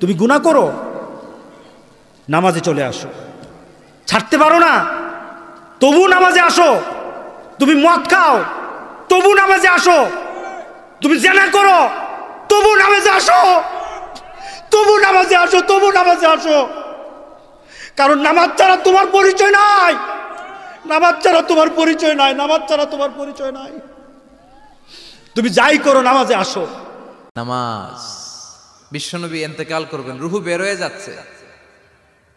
তুমি গুনাহ করো, নামাজে চলে আসো। ছাড়তে পারো না, তবু নামাজে আসো। তুমি মদ খাও, তবু নামাজে আসো। তুমি জেনা করো, তবু নামাজে আসো। তবু নামাজে আসো, তবু নামাজে আসো। কারণ নামাজ ছাড়া তোমার পরিচয় নাই। নামাজ ছাড়া তোমার পরিচয় নাই। নামাজ ছাড়া তোমার পরিচয় নাই। তুমি যাই করো, নামাজে আসো। নামাজ, বিশ্বনবী ইন্তেকাল করবেন, রুহু বের হয়ে যাচ্ছে,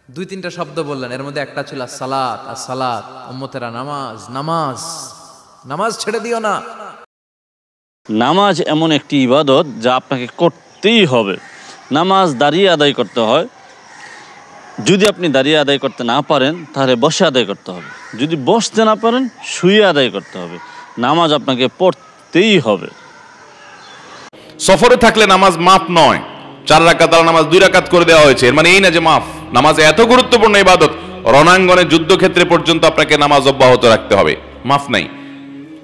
2-3টা শব্দ বললেন, এর মধ্যে একটা ছিল সালাত। আর সালাত, উম্মতেরা নামাজ, নামাজ, নামাজ ছেড়ে দিও না। নামাজ এমন একটি ইবাদত যা আপনাকে করতেই হবে। নামাজ দাঁড়িয়ে আদায় করতে হয়। যদি আপনি দাঁড়িয়ে আদায় করতে না পারেন তাহলে বসে আদায় করতে হবে। যদি বসতে না পারেন শুয়ে আদায় করতে হবে। নামাজ আপনাকে পড়তেই হবে। সফরে থাকলে নামাজ মাফ নয়। 4 রাকাত নামাজ 2 রাকাত করে দেওয়া হয়েছে, এর মানে এই না যে মাফ। নামাজ এত গুরুত্বপূর্ণ ইবাদত, রণাঙ্গনে যুদ্ধক্ষেত্রে পর্যন্ত আপনাকে নামাজ অব্যাহত রাখতে হবে, মাফ নাই।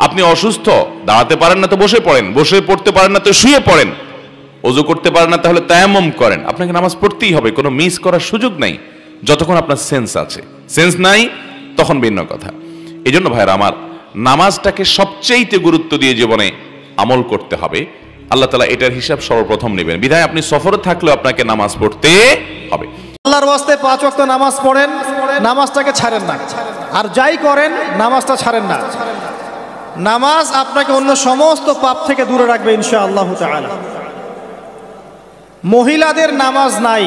আপনি অসুস্থ, দাঁড়াতে পারেন না তো বসে পড়েন, বসে পড়তে পারেন না তো শুয়ে পড়েন, ওযু করতে পারেন না তাহলে তায়াম্মুম করেন। আপনাকে নামাজ পড়তেই হবে, কোনো মিস করার সুযোগ নাই যতক্ষণ আপনার সেন্স আছে। সেন্স নাই তখন ভিন্ন কথা। এই জন্য ভাইরা আমার, নামাজটাকে সবচেয়ে গুরুত্ব দিয়ে জীবনে আমল করতে হবে। আল্লাহ তাআলা এটার হিসাব সর্বপ্রথম নেবেন। বিধায় আপনি সফরে থাকলেও আপনাকে নামাজ পড়তে হবে। আল্লাহর ওয়াস্তে 5 ওয়াক্ত নামাজ পড়েন, নামাজটাকে ছাড়েন না। আর যাই করেন নামাজটা ছাড়েন না। নামাজ আপনাকে অন্য সমস্ত পাপ থেকে দূরে রাখবে ইনশাআল্লাহ তাআলা। মহিলাদের নামাজ নাই,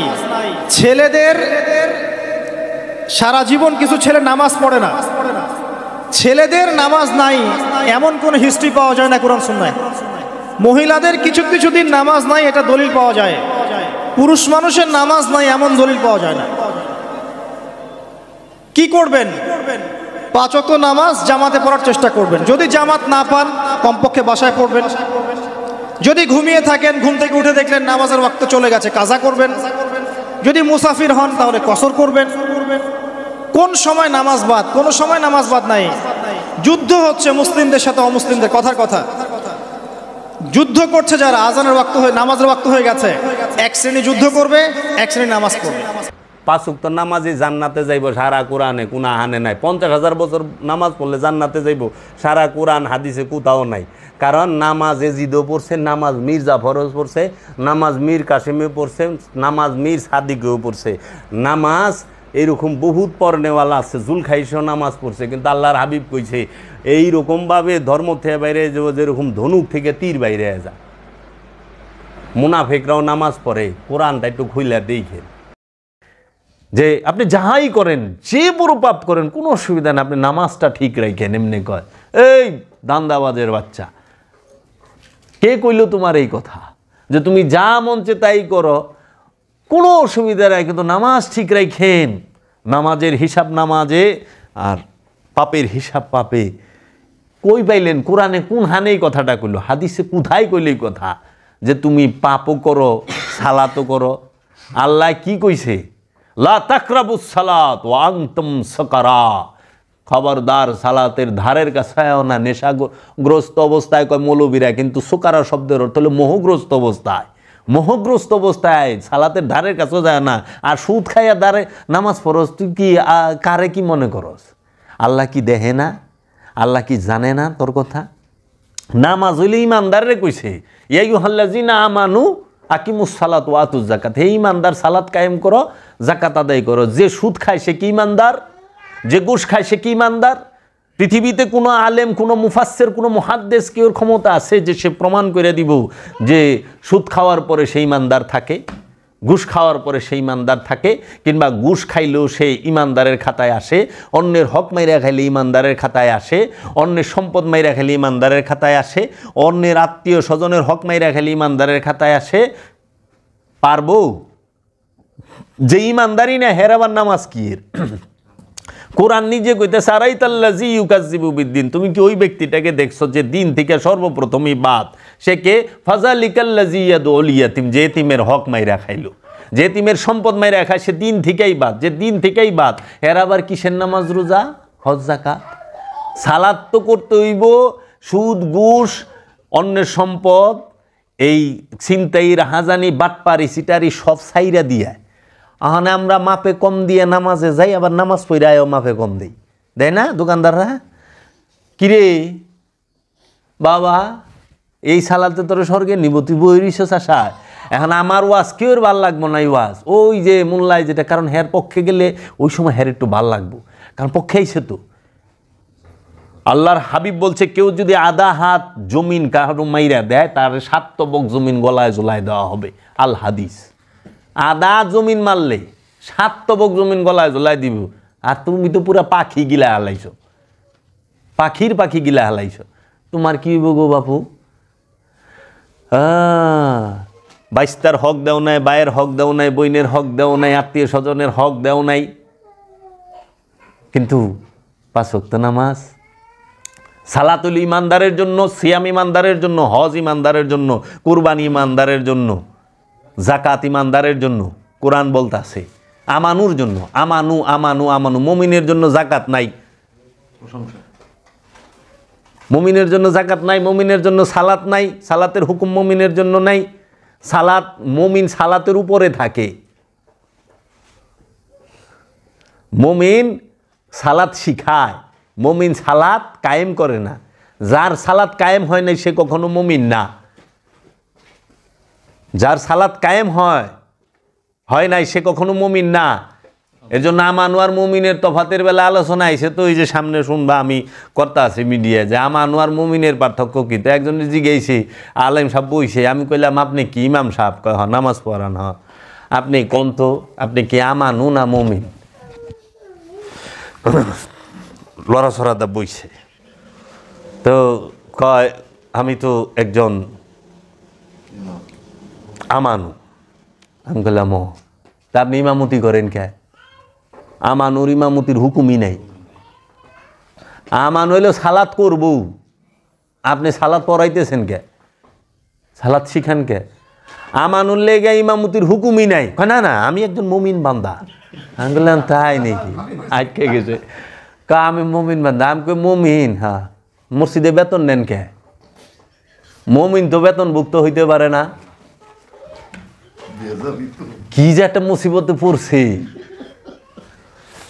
ছেলেদের সারা জীবন কিছু ছেলে নামাজ পড়ে না। ছেলেদের নামাজ নাই এমন কোন হিস্ট্রি পাওয়া যায় না কোরআন সুন্নাহয়। মহিলাদের কিছু কিছু দিন নামাজ নাই, এটা দলিল পাওয়া যায়। পুরুষ মানুষের নামাজ নাই এমন দলিল পাওয়া যায় না। কি করবেন? 5 ওয়াক্ত নামাজ জামাতে পড়ার চেষ্টা করবেন। যদি জামাত না পান কমপক্ষে বাসায় পড়বেন। যদি ঘুমিয়ে থাকেন, ঘুম থেকে উঠে দেখলেন নামাজের ওয়াক্ত চলে গেছে, কাজা করবেন। যদি মুসাফির হন তাহলে কসর করবেন। কোন সময় নামাজ বাদ? কোন সময় নামাজ বাদ নাই। যুদ্ধ হচ্ছে মুসলিমদের সাথে অমুসলিমদের, কথার কথা। যুদ্ধ করছে যারা, আজানের ওয়াক্ত হয়ে নামাজের ওয়াক্ত হয়ে গেছে, এক শ্রেণী যুদ্ধ করবে, এক শ্রেণী নামাজ পড়বে। 5 ওয়াক্ত নামাজে জান্নাতে যাইব, সারা কোরআনে কোনো হানে নাই। 50,000 বছর নামাজ পড়লে জান্নাতে যাইব, সারা কোরআন হাদিসে কোথাও নাই। কারণ নামাজ এজিদও পড়ছে, নামাজ মীর জাফরও পড়ছে, নামাজ মীর কাসিমেও পড়ছে, নামাজ মীর সাদিকেও পড়ছে। নামাজ এইরকম বহুত পড়নেওয়ালা আছে, জুলখাইশও নামাজ পড়ছে। কিন্তু আল্লাহর হাবিব কইছে এইরকমভাবে ধর্ম থেকে বাইরে যাব যেরকম ধনুক থেকে তীর বাইরে যায়। মুনাফিকরাও নামাজ পড়ে, কোরআনটা একটু খুইলা দেখেন। যে আপনি যাহাই করেন, যে বড় পাপ করেন, কোনো অসুবিধা নেই, আপনি নামাজটা ঠিক রাখেন। এমনি কয়, এই দান্দাবাজের বাচ্চা, কে কইল তোমার এই কথা যে তুমি যা মঞ্চে তাই করো, কোনো অসুবিধা নেই, কিন্তু নামাজ ঠিক রাখেন। নামাজের হিসাব নামাজে আর পাপের হিসাব পাপে। কই পাইলেন? কোরআনে কোন হানে এই কথাটা কইল? হাদিসে কোথায় কইল এই কথা যে তুমি পাপও করো সালাতও করো? আল্লাহ কি কইছে? লা তাকরাবুস সালাত ওয়া আনতুম সুকারা। খবরদার সালাতের ধারের কাছেও না, নেশাগ্রস্ত অবস্থায় কয় মৌলবীরা, কিন্তু সুকারা শব্দের অর্থ হলো মোহগ্রস্ত অবস্থায়। মোহগ্রস্ত অবস্থায় সালাতের ধারের কাছেও যায় না। আর সুদ খাইয়া দাঁড়ে নামাজ পড়স, তুই কি কারে কি মনে করস? আল্লাহ কি দেখে না? আল্লাহ কি জানে না তোর কথা? নামাজ হইলে ইমানদারে কইছে, ইয়া আইয়ুহাল্লাযিনা আমানু আকিমুস সালাত ওয়া আতুজ যাকাত। হে ইমানদার, সালাত কায়েম করো, যাকাত আদায় করো। যে সুদ খায় সে কি ইমানদার? যে ঘুষ খায় সে কি ইমানদার? পৃথিবীতে কোনো আলেম, কোনো মুফাসসির, কোনো মুহাদ্দিস কি ওর ক্ষমতা আছে যে সে প্রমাণ করে দিব যে সুদ খাওয়ার পরে সেই ইমানদার থাকে, ঘুষ খাওয়ার পরে সেই ইমানদার থাকে, কিংবা ঘুষ খাইলেও সে ইমানদারের খাতায় আসে, অন্যের হক মাইরা খাইলে ইমানদারের খাতায় আসে, অন্যের সম্পদ মাইরা খাইলে ইমানদারের খাতায় আসে, অন্যের আত্মীয় স্বজনের হক মাইরা খাইলে ইমানদারের খাতায় আসে? পারবো? যে ইমানদারি না হেরাবার নামাজ কি? কোরআন নিজে কইতেছে আরাইতাল্লাযী ইউকাজ্জিবু বিদ্দিন। তুমি কি ওই ব্যক্তিটাকে দেখছো যে দিন থেকে সর্বপ্রথমই বাদ? সে কে? ফাযালিকাল্লাযী ইয়াদউল ইয়াতীম, যে এতিমের হক মাইরা খাইলো, যে এতিমের সম্পদ মাইরা খায়, সে দিন থেকেই বাদ। যে দিন থেকেই বাদ, এর আবার কিসের নামাজ, রোজা, হজ, যাকাত? সালাত তো করতে হইব। সুদ, ঘুষ, অন্যের সম্পদ এই ছিনতাই রাহাজানি বাটপারি সিটারি সব সাইরা দিয়া আহনে আমরা মাপে কম দিয়ে নামাজে যাই, আবার নামাজ পড়ায়ও মাপে কম দেই, দেয় না দোকানদাররা? কিরে বাবা, এই সালাতে তোর স্বর্গে নিব, তুই বইরিস আশায়। এখন আমার ওয়াজ কেউ ভাল লাগবো না, এই ওয়াজ ওই যে মোল্লায় যেটা, কারণ হের পক্ষে গেলে ওই সময় হের একটু ভাল লাগবো, কারণ পক্ষে আইসে তো। আল্লাহর হাবিব বলছে কেউ যদি আধা হাত জমিন কারো মাইরা দেয়, তার 7 তবক জমিন গলায় জোলায় দেওয়া হবে। আল হাদিস, আধা জমিন মারলে 7 তবক জমিন গলায় জোলায় দিব। আর তুমি তো পুরা পাখি গিলা হালাইছো, পাখি গিলা হালাইছো, তোমার কি হইব গো বাপু? বাইস্তার হক দেও নাই, বায়ের হক দেও নাই, বইনের হক দেও নাই, আত্মীয় স্বজনের হক দেও নাই, কিন্তু 5 ওয়াক্ত নামাজ। সালাতুল ইমানদারের জন্য, সিয়াম ইমানদারের জন্য, হজ ইমানদারের জন্য, কুরবানি ইমানদারের জন্য, জাকাত ইমানদারের জন্য। কোরআন বলতাছে আমানুর জন্য, আমানু আমানু আমানু। মুমিনের জন্য জাকাত নাই, মুমিনের জন্য জাকাত নাই, মুমিনের জন্য সালাত নাই, সালাতের হুকুম মুমিনের জন্য নাই। সালাত, মুমিন সালাতের উপরে থাকে, মুমিন সালাত শিখায়, মুমিন সালাত কায়েম করে না। যার সালাত কায়েম হয় নাই সে কখনো মুমিন না। যার সালাত কায়েম হয় নাই সে কখনো মুমিন না। এর জন্য আমানু আর মুমিনের তফাতের বেলা আলোচনা আইছে, তো এই যে সামনে শুনবা আমি করতে আছি মিডিয়ায়, যে আমানু আর মুমিনের পার্থক্য কি। তো একজনের জিজ্ঞেসি, আলেম সাহেব বইছে, আমি কইলাম আপনি কি ইমাম সাহেব? কয় হ, নামাজ পড়ান। হ, আপনি কোন তো, আপনি কি আমানু না মুমিন? লড়াছড়াদা বইছে, তো কয় আমি তো একজন আমানু। আমি বললাম ও, তা আপনি ইমামতি করেন কে? আমানুর ইমামতির হুকুমই নাই। আমানু হইলো সালাত করব, আপনি সালাত পড়াইতেছেন কে? সালাত শিখান কে? আমানুর লেগে ইমামতির হুকুমই নাই। না না, আমি একজন মুমিন বান্দা। আমি বললাম তাই নাকি? আটকে গেছে। আমি মুমিন বান্দা। আমি কই মুমিন, হ্যাঁ, মসজিদে বেতন নেন কে? মুমিন তো বেতনভুক্ত হইতে পারে না। কি যে একটা মুসিবতে পড়ছে,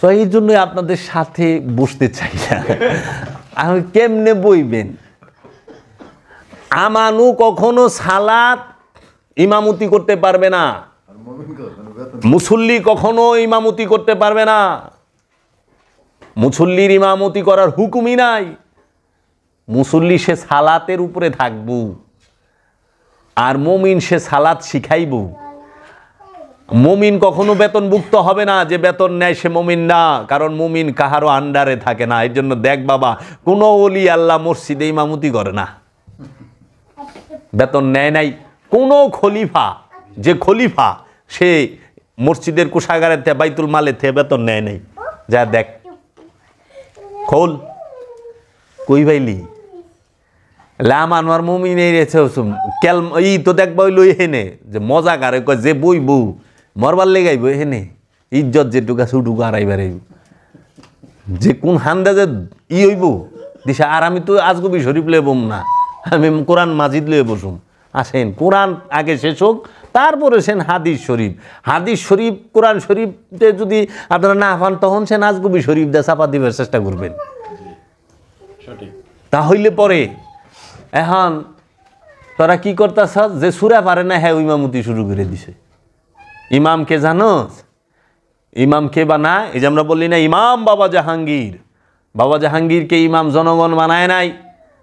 তো এই জন্যই আপনাদের সাথে বসতে চাই না। আমি কেমনে বইবেন? আমানু কখনো সালাত ইমামতি করতে পারবে না, মুসল্লি কখনো ইমামতি করতে পারবে না। মুসল্লির ইমামতি করার হুকুমই নাই। মুসল্লি সে সালাতের উপরে থাকবো, আর মুমিন সে সালাত শিখাইব। মুমিন কখনো বেতনভুক্ত হবে না, যে বেতন নেয় সে মুমিন না, কারণ মুমিন কাহারও আন্ডারে থাকে না। এর জন্য দেখ বাবা, কোনো ওলি আল্লাহ মসজিদে ইমামতি করে না, বেতন নেয় নাই। কোনো খলিফা, যে খলিফা সে মসজিদের কোষাগারের থেকে, বাইতুল মালের থেকে বেতন নেয় নাই। যা দেখ, খোল কই ভাইলি লাম আনোয়ার মুমিন কেল ই তো দেখবা লই হেনে, যে মজা কারে কয় যে বই বউ মরবার লেগাইব হেনে, ইজ্জত যেটুকা সুটুকু হারাইবার যে কোন হান্দা যে ই হইব দিশা। আর আমি তো আজগবি শরীফ লয়ে বম না, আমি কোরআন মাজিদ লয়ে বসুম। আসেন কোরআন আগে শেষ হোক, তারপরে সেন হাদিস শরীফ। হাদিস শরীফ কোরআন শরীফে যদি আপনারা না পান, তখন সে আজগবি শরীফ দিয়ে চাপা দিবার চেষ্টা করবেন। তা হইলে পরে এখন তোরা কি করতেছ, যে সুরা পারে না হ্যাঁ ইমামতি শুরু করে দিছে। ইমাম কে জানোস? ইমাম কে বানায়? এই যে আমরা বললি না ইমাম বাবা জাহাঙ্গীর। বাবা জাহাঙ্গীরকে ইমাম জনগণ বানায় নাই,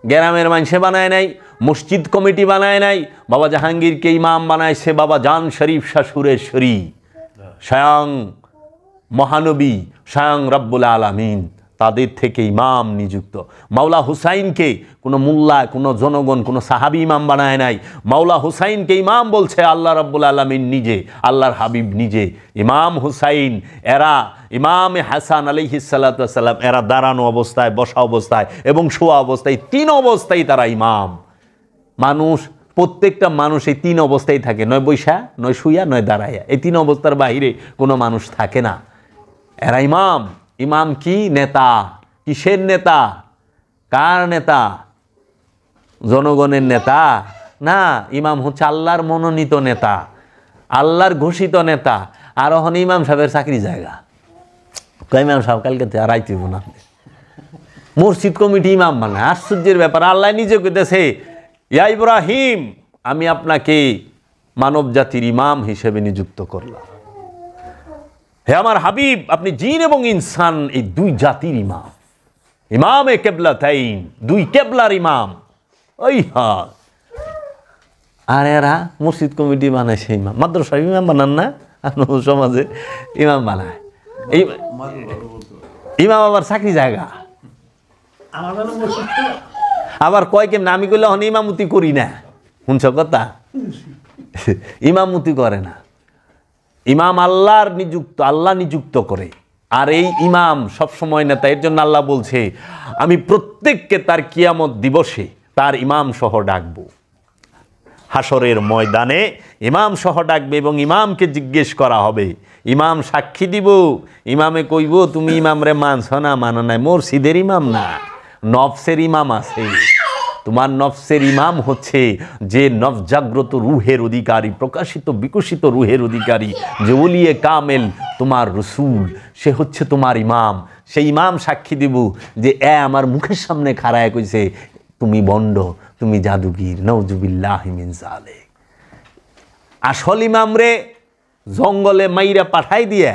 গ্রামের মানুষে বানায় নাই, মসজিদ কমিটি বানায় নাই। বাবা জাহাঙ্গীরকে ইমাম বানাইছে বাবা জান শরীফ শাহ সুরেশ্বরী, স্বয়ং মহানবী, স্বয়ং রব্বুল আলামিন, তাদের থেকে ইমাম নিযুক্ত। মাওলা হুসাইনকে কোনো মোল্লা, কোনো জনগণ, কোনো সাহাবী ইমাম বানায় নাই। মাওলা হুসাইনকে ইমাম বলছে আল্লাহ রাব্বুল আলামিন নিজে, আল্লাহর হাবিব নিজে। ইমাম হুসাইন এরা, ইমাম হাসান আলাইহিস সালাতু ওয়াস সালাম, এরা দাঁড়ানো অবস্থায়, বসা অবস্থায় এবং শোয়া অবস্থায়, 3 অবস্থায় তারা ইমাম। মানুষ, প্রত্যেকটা মানুষ এই 3 অবস্থায় থাকে, নয় বৈশা, নয় শুইয়া, নয় দাঁড়াইয়া। এই 3 অবস্থার বাহিরে কোনো মানুষ থাকে না। এরা ইমাম। ইমাম কি? নেতা। কিসের নেতা? কার নেতা? জনগণের নেতা না, ইমাম হচ্ছে আল্লাহর মনোনীত নেতা, আল্লাহর ঘোষিত নেতা। আর এখন ইমাম সাহেবের চাকরি জায়গা, ইমাম সাহেব কালকে আর আইতেব না, মসজিদ কমিটি ইমাম বানায়। আশ্চর্যের ব্যাপার, আল্লাহ নিজে কইতেছে ইয়া ইব্রাহিম আমি আপনাকে মানব জাতির ইমাম হিসেবে নিযুক্ত করলাম। হে আমার হাবিব আপনি জিন এবং ইনসান এই দুই জাতির ইমাম, ইমামে কেবলাতাইন, দুই কেবলার ইমাম। ওই হ্যাঁ, আর এরা মসজিদ কমিটি বানাইছে ইমাম, মাদ্রাসার ইমাম বানান না আপনার সমাজে, ইমাম বানায়। এই ইমাম আবার চাকরি জায়গা, আবার কয় কেমন আমি কইলে হন ইমামতি করি না, শুনছ কথা, ইমামতি করে না। ইমাম আল্লাহর নিযুক্ত, আল্লাহ নিযুক্ত করে। আর এই ইমাম সবসময় নেতা। এর জন্য আল্লাহ বলছে আমি প্রত্যেককে তার কিয়ামত দিবসে তার ইমাম সহ ডাকবো, হাসরের ময়দানে ইমাম সহ ডাকবে এবং ইমামকে জিজ্ঞেস করা হবে, ইমাম সাক্ষী দিব, ইমামে কইব তুমি ইমামরে মানছ না, মানো নাই, মসজিদের ইমাম না, নফসের ইমাম আছে। তোমার নফসের ইমাম হচ্ছে যে নফজাগ্রত রুহের অধিকারী, প্রকাশিত বিকশিত রুহের অধিকারী, যে ওলিয়ে কামেল তোমার রসুল, সে হচ্ছে তোমার ইমাম। সেই ইমাম সাক্ষী দিব যে আমার মুখের সামনে খাড়ায় কইছে তুমি বন্ড, তুমি জাদুগির, নাউজুবিল্লাহি মিন যালিক। আসল ইমাম রে জঙ্গলে মাইরা পাঠাই দিয়ে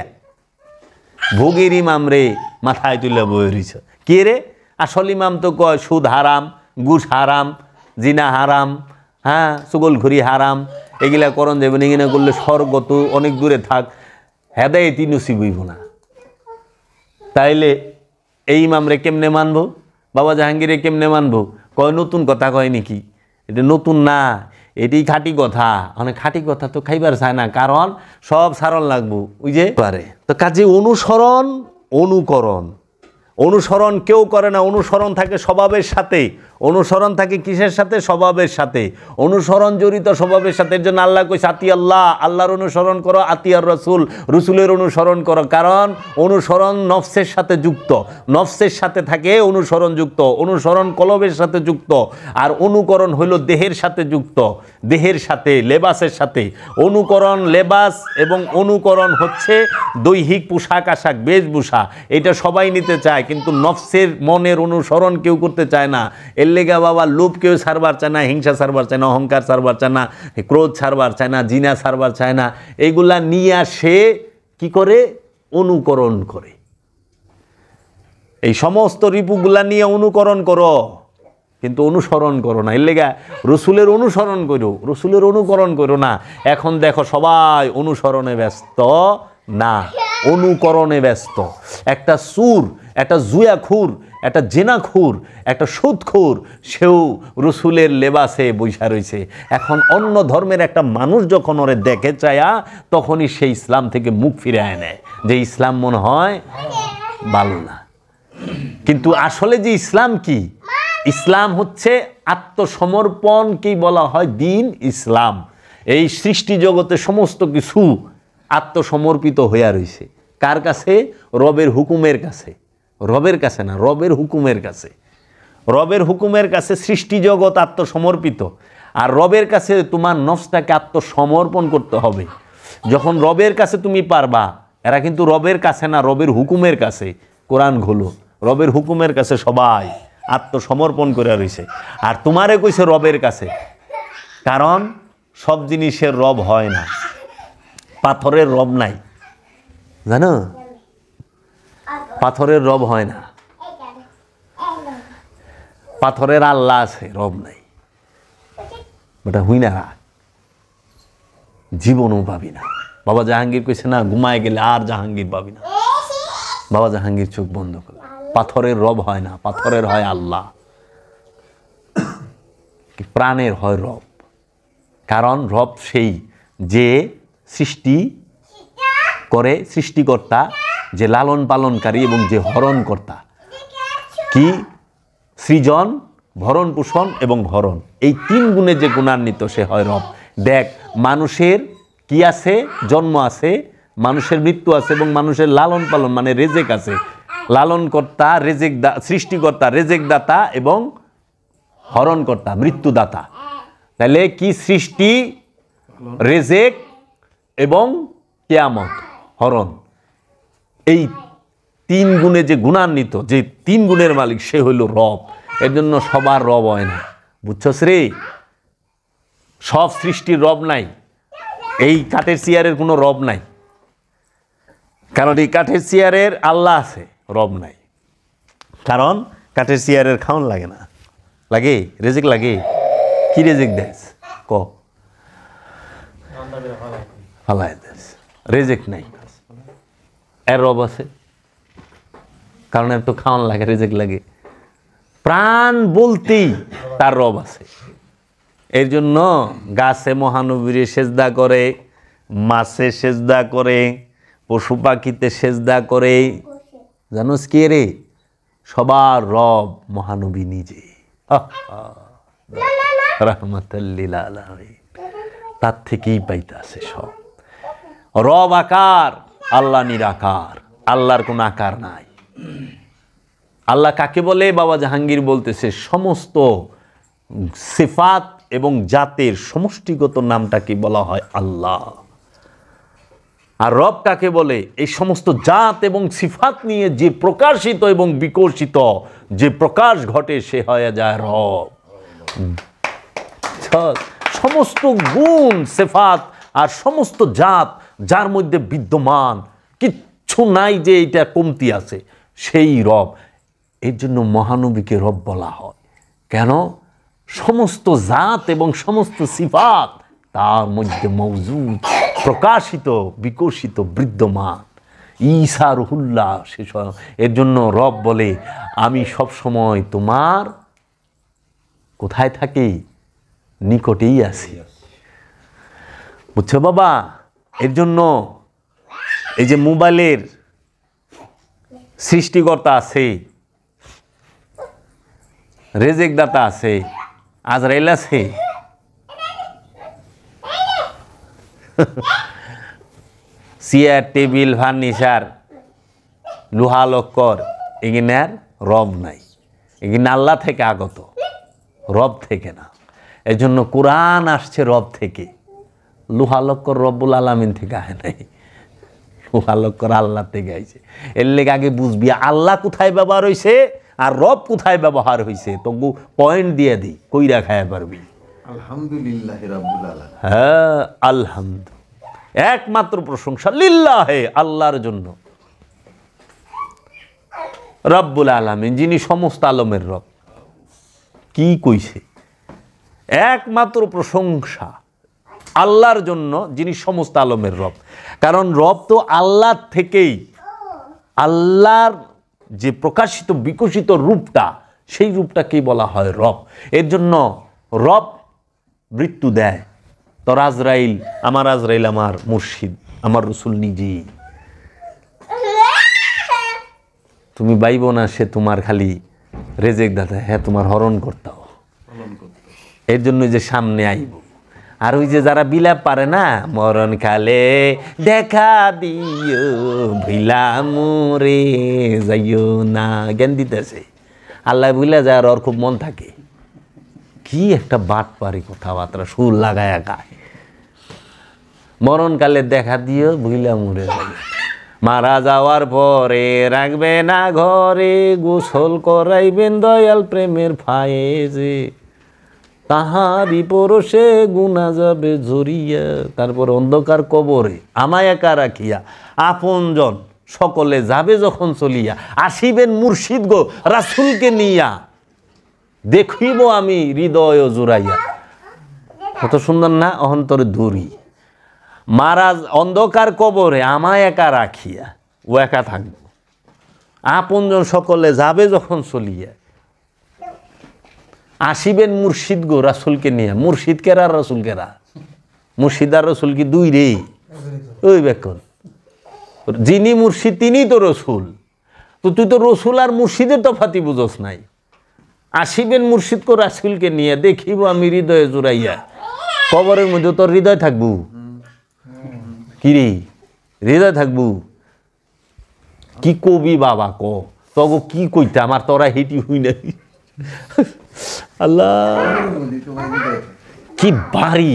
ভোগের ইমাম রে মাথায় তুলে বয়ে রইছে। কে রে? আসল ইমাম তো কয় সুদ হারাম, ঘুষ হারাম, জিনা হারাম, হ্যাঁ চুগলখড়ি হারাম, এগুলা করণ যাবে না, এগুলো করলে স্বর্গ তো অনেক দূরে থাক, হেদায়েতই নসিব হইব না। তাইলে এই ইমামরে কেমনে মানবো? বাবা জাহাঙ্গীরে কেমনে মানবো? কয় নতুন কথা কয় নাকি? এটা নতুন না, এটাই খাঁটি কথা। অনেক খাঁটি কথা তো খাইবার চায় না, কারণ সব সারণ লাগবো ওই যে পারে। তো কাজে অনুসরণ, অনুকরণ, অনুসরণ কেউ করে না, অনুসরণ থাকে স্বভাবের সাথে। অনুসরণ থাকে কিসের সাথে? স্বভাবের সাথে। অনুসরণ জড়িত স্বভাবের সাথে। এর জন্য আল্লাহ কইছে আতি আল্লাহ, আল্লাহর অনুসরণ করো, আতিয়ার রসুল, রসুলের অনুসরণ করো। কারণ অনুসরণ নফসের সাথে যুক্ত, নফসের সাথে থাকে অনুসরণ যুক্ত, অনুসরণ কলবের সাথে যুক্ত, আর অনুকরণ হইল দেহের সাথে যুক্ত, দেহের সাথে, লেবাসের সাথে। অনুকরণ লেবাস এবং অনুকরণ হচ্ছে দৈহিক পোশাক আশাক, বেশভূষা, এটা সবাই নিতে চায়, কিন্তু নফসের মনের অনুসরণ কেউ করতে চায় না। এর লেগা বাবা লোভ কেউ ছাড়বার চায় না, হিংসা ছাড়বার চায় না, অহংকার ছাড়বার চায় না, ক্রোধ ছাড়বার চায় না, জিনা ছাড়বার চায় না। এইগুলা নিয়ে আসে কি করে? অনুকরণ করে। এই সমস্ত রিপুগুলা নিয়ে অনুকরণ করো, কিন্তু অনুসরণ করো না। এর লেগা রসুলের অনুসরণ করো, রসুলের অনুকরণ করো না। এখন দেখো সবাই অনুসরণে ব্যস্ত না, অনুকরণে ব্যস্ত। একটা সুর, একটা জুয়াখুর, একটা জেনাখুর, একটা সুদখুর, সেও রসুলের লেবাসে বৈশা রয়েছে। এখন অন্য ধর্মের একটা মানুষ যখন ওরে দেখে চায়া, তখনই সে ইসলাম থেকে মুখ ফিরে নেয়, যে ইসলাম মনে হয় ভালো না। কিন্তু আসলে যে ইসলাম কি? ইসলাম হচ্ছে আত্মসমর্পণকেই বলা হয় দিন ইসলাম। এই সৃষ্টি জগতে সমস্ত কিছু আত্মসমর্পিত হইয়া রয়েছে। কার কাছে? রবের হুকুমের কাছে। রবের কাছে না, রবের হুকুমের কাছে। রবের হুকুমের কাছে সৃষ্টি জগৎ আত্মসমর্পিত। আর রবের কাছে তোমার নফসটাকে আত্মসমর্পণ করতে হবে। যখন রবের কাছে তুমি পারবা, এরা কিন্তু রবের কাছে না, রবের হুকুমের কাছে। কোরআন খোলো, রবের হুকুমের কাছে সবাই আত্মসমর্পণ করে রয়েছে। আর তোমারে কইছে রবের কাছে, কারণ সব জিনিসের রব হয় না। পাথরের রব নাই, জানো? পাথরের রব হয় না, পাথরের আল্লাহ আছে, রব নাই। ওটা হুই না, জীবনও পাবি না। বাবা জাহাঙ্গীর কইছে না, ঘুমায় গেলে আর জাহাঙ্গীর পাবি না। বাবা জাহাঙ্গীর চোখ বন্ধ করে। পাথরের রব হয় না, পাথরের হয় আল্লাহ, প্রাণের হয় রব। কারণ রব সেই যে সৃষ্টি করে, সৃষ্টিকর্তা, যে লালন পালনকারী এবং যে হরণকর্তা। কি? সৃজন, ভরণ পোষণ এবং হরণ, এই তিন গুণে যে গুণান্বিত সে হয় রব। দেখ, মানুষের কি আছে? জন্ম আছে, মানুষের মৃত্যু আছে, এবং মানুষের লালন পালন মানে রেজেক আছে। লালনকর্তা, রেজেক, সৃষ্টিকর্তা, রেজেক দাতা এবং হরণকর্তা, মৃত্যুদাতা। তাহলে কি সৃষ্টি, রেজেক এবং কিয়ামত, হরণ, এই তিন গুণে যে গুণান্বিত, যে তিন গুণের মালিক সে হইল রব। এর জন্য সবার রব হয় না, বুঝছস রে? সব সৃষ্টির রব নাই। এই কাঠের চেয়ারের কোনো রব নাই, কারণ এই কাঠের চেয়ারের আল্লাহ আছে, রব নাই। কারণ কাঠের চেয়ারের খাওয়ান লাগে না, লাগে রেজেক লাগে। কি রেজেক দেয় ক? ফালাই দেয়, রেজেক নাই। এর রব আছে, কারণ এর তো খাওয়ান লাগে, রেজেক লাগে। প্রাণ বলতেই তার রব আছে। এর জন্য গাছে মহানবীরে সেজদা করে, মাছে সেজদা করে, পশু পাখিতে সেজদা করে। জানোস কে রে? সবার রব মহানবী নিজে, রাহমাতাল্লিল আলামিন। তার থেকেই পাইতাছে সব। রব আকার, আল্লাহ নিরাকার, আল্লাহর কোন আকার নাই। আল্লাহ কাকে বলে? বাবা জাহাঙ্গীর বলতেছে সমস্ত সিফাত এবং জাতের সমষ্টিগত নামটাকে বলা হয় আল্লাহ। আর রব কাকে বলে? এই সমস্ত জাত এবং সিফাত নিয়ে যে প্রকাশিত এবং বিকশিত যে প্রকাশ ঘটে সে হয়ে যায় রব। সমস্ত গুণ, সিফাত আর সমস্ত জাত যার মধ্যে বিদ্যমান, কিচ্ছু নাই যে এটা কমতি আছে, সেই রব। এর জন্য মহানবীকে রব বলা হয়। কেন? সমস্ত জাত এবং সমস্ত সিফাত তার মধ্যে মওজুদ, প্রকাশিত, বিকশিত, বিদ্যমান। ঈসা রুহুল্লাহ শেষ। এর জন্য রব বলে আমি সব সময় তোমার কোথায় থাকি? নিকটেই আছি। বুঝছো বাবা? এর জন্য এই যে মোবাইলের সৃষ্টিকর্তা আছে, রেজেক দাতা আছে, আজরাইল আছে, চেয়ার টেবিল ফার্নিচার লোহা লক্কর, এগিনার রব নাই। এগিনা আল্লাহ থেকে আগত, রব থেকে না। এই জন্য কোরআন আসছে রব থেকে। লোহা লক্কর রব্বুল আলামিন থেকে আয় নাই, লোহা লক্কর আল্লাহ থেকে আইছে। এর লেগে আগে বুঝবি আল্লাহ কোথায় ব্যবহার হয়েছে আর রব কোথায় ব্যবহার হয়েছে। তবু পয়েন্ট দিয়ে দিই, কইরা খায়া পারবি। আলহামদুলিল্লাহ রাব্বুল আলামিন। হ্যাঁ, আলহামদুলিল্লাহ, একমাত্র প্রশংসা লিল্লাহে, আল্লাহর জন্য। রব্বুল আলামিন যিনি সমস্ত আলমের রব। কি কইছে? একমাত্র প্রশংসা আল্লাহর জন্য যিনি সমস্ত আলমের রব। কারণ রব তো আল্লাহ থেকেই, আল্লাহর যে প্রকাশিত বিকশিত রূপটা, সেই রূপটাকেই বলা হয় রব। এর জন্য রব মৃত্যু দেয়। তোর আজরাইল, আমার আজরাইল আমার মুর্শিদ, আমার রসুল নিজেই। তুমি বাইব না, সে তোমার খালি রেজেক দাতা, হ্যাঁ তোমার হরণ করতাও। এর জন্য যে সামনে আইব। আর ওই যে যারা বিলাপ পারে না, মরণ কালে দেখা দিও ভুলা মোরে যাইও না, জ্ঞান দিতেছে। আল্লাহ ভুলা যায় আর ওর খুব মন থাকে। কি একটা বাট পারি কথাবার্তা, সুর লাগায় গায়। মরণকালে দেখা দিও ভুলা মোরে যাইও। মারা যাওয়ার পরে রাখবে না ঘরে, গোসল করাইবেন দয়াল প্রেমের ফায়েজে, তাহারি পরশে গুনা যাবে ঝরিয়া। তারপর অন্ধকার কবরে আমায় একা রাখিয়া আপনজন সকলে যাবে যখন চলিয়া, আসিবেন মুর্শিদ গো রাসূলকে নিয়া, দেখিব আমি হৃদয় জুড়াইয়া। কত সুন্দর না? অন্তরে ধরি মারা অন্ধকার কবরে আমায় একা রাখিয়া, ও একা থাকবো। আপনজন সকলে যাবে যখন চলিয়া, আসিবেন মুর্শিদ গো রাসূলকে নিয়ে। মুর্শিদ কেরা রাসূল কেরা? মুর্শিদ আর রসুল কি দুই রে? ওই বেকন, যিনি মুর্শিদ তিনি তো রসুল। তো তুই তো রসুল আর মুর্শিদের তফাতি বুঝোস নাই। আসিবেন মুর্শিদ গো রাসূলকে নিয়ে, দেখিব আমি হৃদয়ে জুড়াইয়া। কবরের মধ্যে তোর হৃদয় থাকবো? কি রে হৃদয় থাকবো? কি কবি বাবা ক? তগো কি কইতে আমার তোরা হেঁটি হই নাই। আল্লাহ কি বাড়ি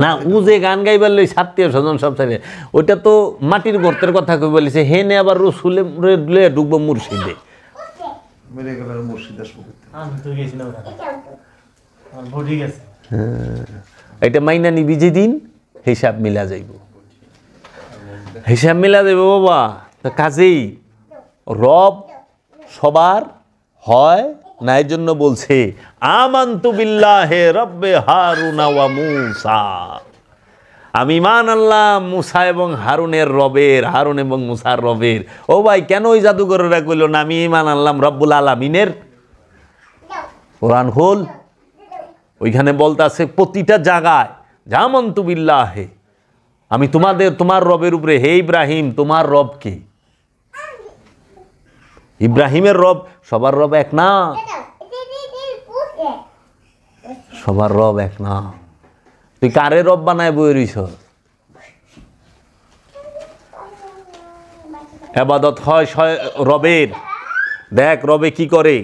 না, ও যে গান গাইবার লই আত্মীয় স্বজন সব সাইডে, ওইটা তো মাটির গর্তের কথা কই বলেছে। হেনে আবার রসুলে ডুববো মুর্শিদে। মেরে গেল মুর্শিদা শুনতে। এটা মাইনা নিবি যেদিন হিসাব মিলা যাইব, হিসাব মিলা যাইব বাবা। তো কাজেই রব সবার হয় না, এর জন্য বলছে আমানতু বিল্লাহি রব্বে হারুন ওয়া মূসা, আমি ঈমান আনলাম মুসা এবং হারুনের রবের, হারুন এবং মুসার রবের। ও ভাই, কেন ওই জাদুঘরেরা কইল না আমি ঈমান আনলাম রব্বুল আলামিনের? কোরআন খোল, ওইখানে বলতাছে প্রতিটা জায়গায় আমানতু বিল্লাহি, আমি তোমার রবের উপরে। হে ইব্রাহিম, তোমার রব কে? ইব্রাহিমের রব, সবার রব এক না, সবার রব এক না। তুই কারে রব বানায় বই রইছ? ইবাদত হয় রবের। দেখ রবে কি করে,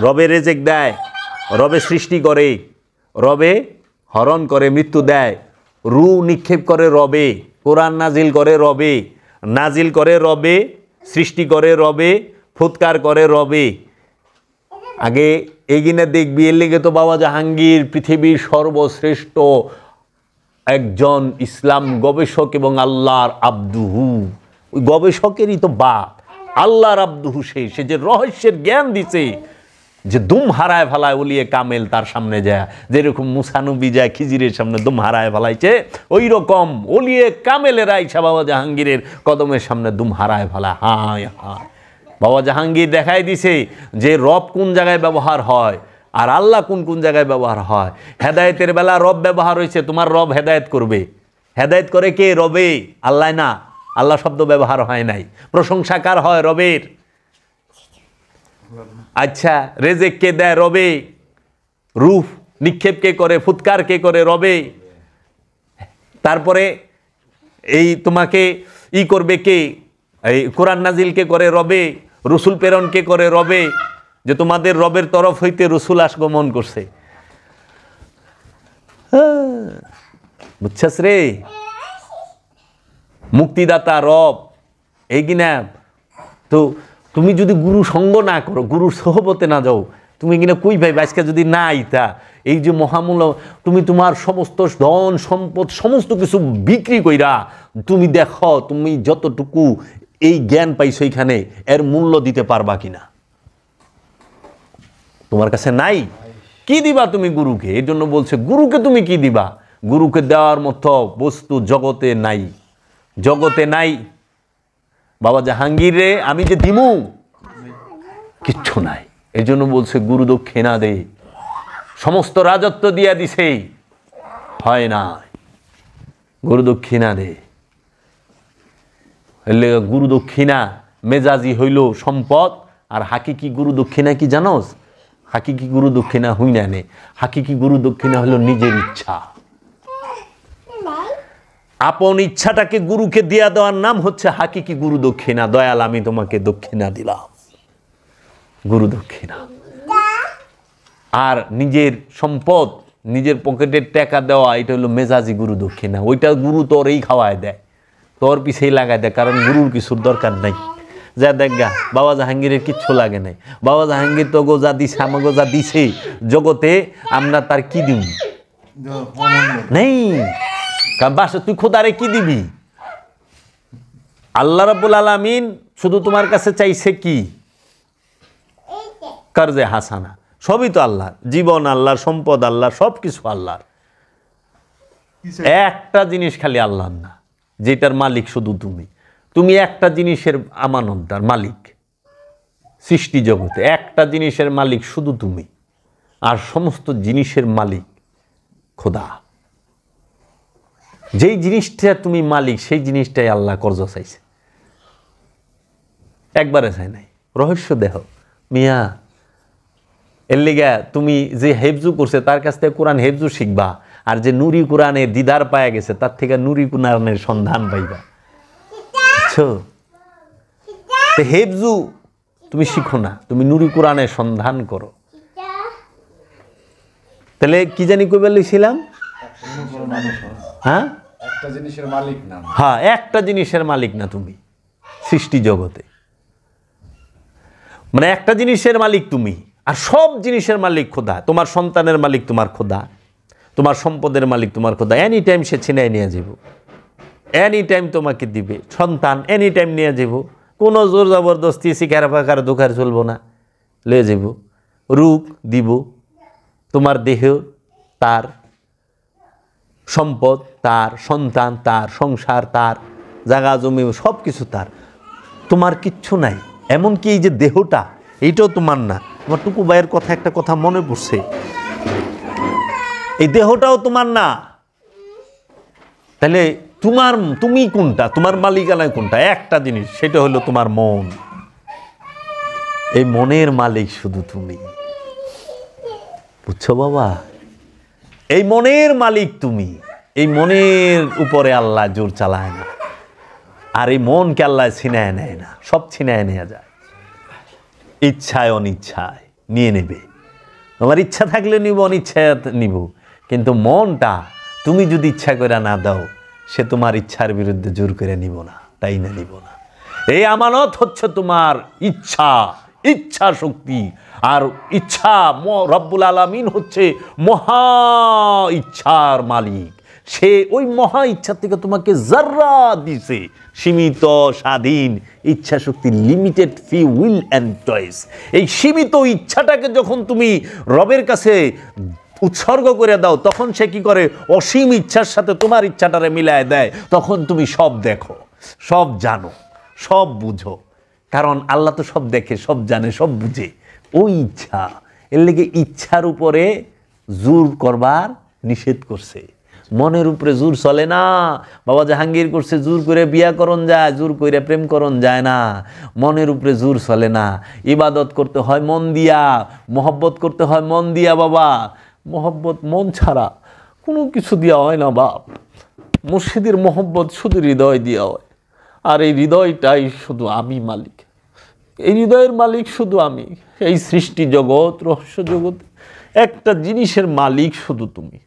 রবে রেজেক দেয়, রবে সৃষ্টি করে, রবে হরণ করে, মৃত্যু দেয়, রু নিক্ষেপ করে রবে, কোরআন নাজিল করে রবে, নাজিল করে রবে, সৃষ্টি করে রবে, ফুৎকার করে রবে। আগে এগিনে দেখবি, এর লেগে তো বাবা জাহাঙ্গীর পৃথিবীর সর্বশ্রেষ্ঠ একজন ইসলাম গবেষক এবং আল্লাহর আব্দুহু। ওই গবেষকেরই তো বাপ, আল্লাহর আব্দুহু। সে যে রহস্যের জ্ঞান দিছে, যে দুম হারায় ফেলায় ওলিয়ে কামেল তার সামনে যায়, যেরকম মুসা নবী যায় খিজিরের সামনে দুম হারায় ফেলাইছে, ওই রকম ওলিয়ে কামেলেরা ইসা বাবা জাহাঙ্গীরের কদমের সামনে দুম হারায় ফেলায়। হায় হায়, বাবা জাহাঙ্গীর দেখাই দিছে যে রব কোন জায়গায় ব্যবহার হয় আর আল্লাহ কোন কোন জায়গায় ব্যবহার হয়। হেদায়েতের বেলা রব ব্যবহার হয়েছে, তোমার রব হেদায়েত করবে। হেদায়েত করে কে? রবে, আল্লাহ না। আল্লাহ শব্দ ব্যবহার হয় নাই। প্রশংসা কার হয়? রবের। আচ্ছা, রেজেক কে দেয়? রবে। রূপ নিক্ষেপ কে করে? ফুৎকার কে করে? রবে। তারপরে এই তোমাকে করবে কে? এই কোরআন নাজিল কে করে? রবে। রসুল প্রেরণ কে করে? রবে। যে তোমাদের রবের তরফ হইতে রসুল আগমন করছে। বুঝছাস রে? মুক্তিদাতা রব, এই কিনা। তো তুমি যদি গুরু সঙ্গ না করো, গুরুর সহবতে না যাও, তুমি কিনা কই ভাই আজকে যদি না আইতা, এই যে মহামূল্য, তুমি তোমার সমস্ত ধন সম্পদ সমস্ত কিছু বিক্রি কইরা তুমি দেখো তুমি যতটুকু এই জ্ঞান পাইছো এখানে, এর মূল্য দিতে পারবা কিনা? তোমার কাছে নাই, কি দিবা তুমি গুরুকে? এর জন্য বলছে গুরুকে তুমি কি দিবা? গুরুকে দেওয়ার মতো বস্তু জগতে নাই, জগতে নাই। বাবা জাহাঙ্গীর রে আমি যে দিমু, কিচ্ছু নাই। এই জন্য বলছে গুরু দক্ষিণা দে। সমস্ত রাজত্ব দিয়া দিছে, হয় না, গুরু দক্ষিণা দে। গুরু দক্ষিণা মেজাজি হইল সম্পদ, আর হাকিকি গুরু দক্ষিণা কি জানোস? হাকিকি গুরু দক্ষিণা হই না নে, হাকিকি গুরু দক্ষিণা হলো নিজের ইচ্ছা। আপন ইচ্ছাটাকে গুরুকে দিয়া দেওয়ার নাম হচ্ছে হাকিকি গুরু দক্ষিণা। দয়াল আমি তোমাকে দক্ষিণা দিলাম, গুরু দক্ষিণা। আর নিজের সম্পদ, নিজের পকেটের টাকা দেওয়া, এটা হলো মেজাজি গুরু দক্ষিণা। ওইটা গুরু তোর এই খাওয়ায় দেয়, তোর পিছেই লাগাই দেয়, কারণ গুরুর কিছুর দরকার নাই। যা দেখ গা, বাবা জাহাঙ্গীরের কিচ্ছু লাগে নাই। বাবা জাহাঙ্গীর তো গোজা দিছে, আমাকে যা দিছে জগতে, আমরা তার কি দিব নেই। কারণ বাসা তুই খোদারে কি দিবি? আল্লাহ রাব্বুল আলামিন শুধু তোমার কাছে চাইছে কি? কারজে হাসানা। সবই তো আল্লাহর, জীবন আল্লাহর, সম্পদ আল্লাহর, সব কিছু আল্লাহর। একটা জিনিস খালি আল্লাহর না, যেটার মালিক শুধু তুমি। তুমি একটা জিনিসের আমানতদার, মালিক। সৃষ্টি জগতে একটা জিনিসের মালিক শুধু তুমি, আর সমস্ত জিনিসের মালিক খোদা। যেই জিনিসটা তুমি মালিক, সেই জিনিসটাই আল্লাহ কর্জ চাইছে, একবারে চাই নাই। রহস্য দেহ মিয়া। এর লিগা তুমি যে হেফজু করছে তার কাছ থেকে কোরআন হেফজু শিখবা, আর যে নুরি কোরআনের দিদার পায়া গেছে তার থেকে নুরি কোরআনের সন্ধান পাইবা। বুঝছো? হেফজু তুমি শিখো না, তুমি নুরি কোরআনের সন্ধান করো। তাহলে কি জানি কই বলেছিলাম? হ্যাঁ, একটা জিনিসের মালিক না। হ্যাঁ, একটা জিনিসের মালিক না তুমি সৃষ্টি জগতে, মানে একটা জিনিসের মালিক তুমি, আর সব জিনিসের মালিক খোদা। তোমার সন্তানের মালিক তোমার খোদা, তোমার সম্পদের মালিক তোমার খোদা। এনি টাইম সে ছিনাই নিয়ে যাব, এনি টাইম তোমাকে দিবে সন্তান, এনি টাইম নিয়ে যাব। কোনো জোর জবরদস্তি শিকার ফাঁকার দোকার চলবো না, লয়ে যাব। রূপ দিব, তোমার দেহ তার, সম্পদ তার, সন্তান তার, সংসার তার, জায়গা জমি সব কিছু তার, তোমার কিচ্ছু নাই। এমনকি এই যে দেহটা, এইটাও তোমার না। আমার টুকু ভাইয়ের কথা একটা কথা মনে পড়ছে, এই দেহটাও তোমার না। তাহলে তুমি কোনটা? তোমার মালিকানায় কোনটা? একটা জিনিস, সেটা হলো তোমার মন। এই মনের মালিক শুধু তুমি, বুঝছো বাবা? এই মনের মালিক তুমি। এই মনের উপরে আল্লাহ জোর চালায় না, আর এই মনকে আল্লাহ ছিনায় নেয় না, সব ছিনায় নেওয়া যায় ইচ্ছায় অনিচ্ছায় নিয়ে নেবে। তোমার ইচ্ছা থাকলে নিব, অনিচ্ছায় নিব, কিন্তু মনটা তুমি যদি ইচ্ছা করে না দাও, সে তোমার ইচ্ছার বিরুদ্ধে জোর করে নিব না, তাই না, নিব না। এই আমানত হচ্ছে তোমার ইচ্ছা, ইচ্ছা শক্তি। আর ইচ্ছা, রব্বুল আলামিন হচ্ছে মহা ইচ্ছার মালিক। সে ওই মহা ইচ্ছা থেকে তোমাকে যারা দিছে সীমিত স্বাধীন ইচ্ছা শক্তি, limited free will and choice. এই সীমিত ইচ্ছাটাকে যখন তুমি রবের কাছে উৎসর্গ করে দাও, তখন সে কি করে? অসীম ইচ্ছার সাথে তোমার ইচ্ছাটারে মিলায় দেয়। তখন তুমি সব দেখো, সব জানো, সব বুঝো। কারণ আল্লাহ তো সব দেখে, সব জানে, সব বুঝে। ওই ইচ্ছা, এর লেগে ইচ্ছার উপরে জোর করবার নিষেধ করছে। মনের উপরে জোর চলে না। বাবা জাহাঙ্গীর করছে জোর করে বিয়া করণ যায়, জোর করে প্রেম করণ যায় না। মনের উপরে জোর চলে না। ইবাদত করতে হয় মন দিয়া, মহব্বত করতে হয় মন দিয়া। বাবা, মহব্বত মন ছাড়া কোনো কিছু দিয়া হয় না বাপ। মুর্শিদের মহব্বত শুধু হৃদয় দিয়া হয়, আর এই হৃদয়টাই শুধু আমি মালিক। এই হৃদয়ের মালিক শুধু আমি। এই সৃষ্টি জগৎ, রহস্য জগৎ, একটা জিনিসের মালিক শুধু তুমি,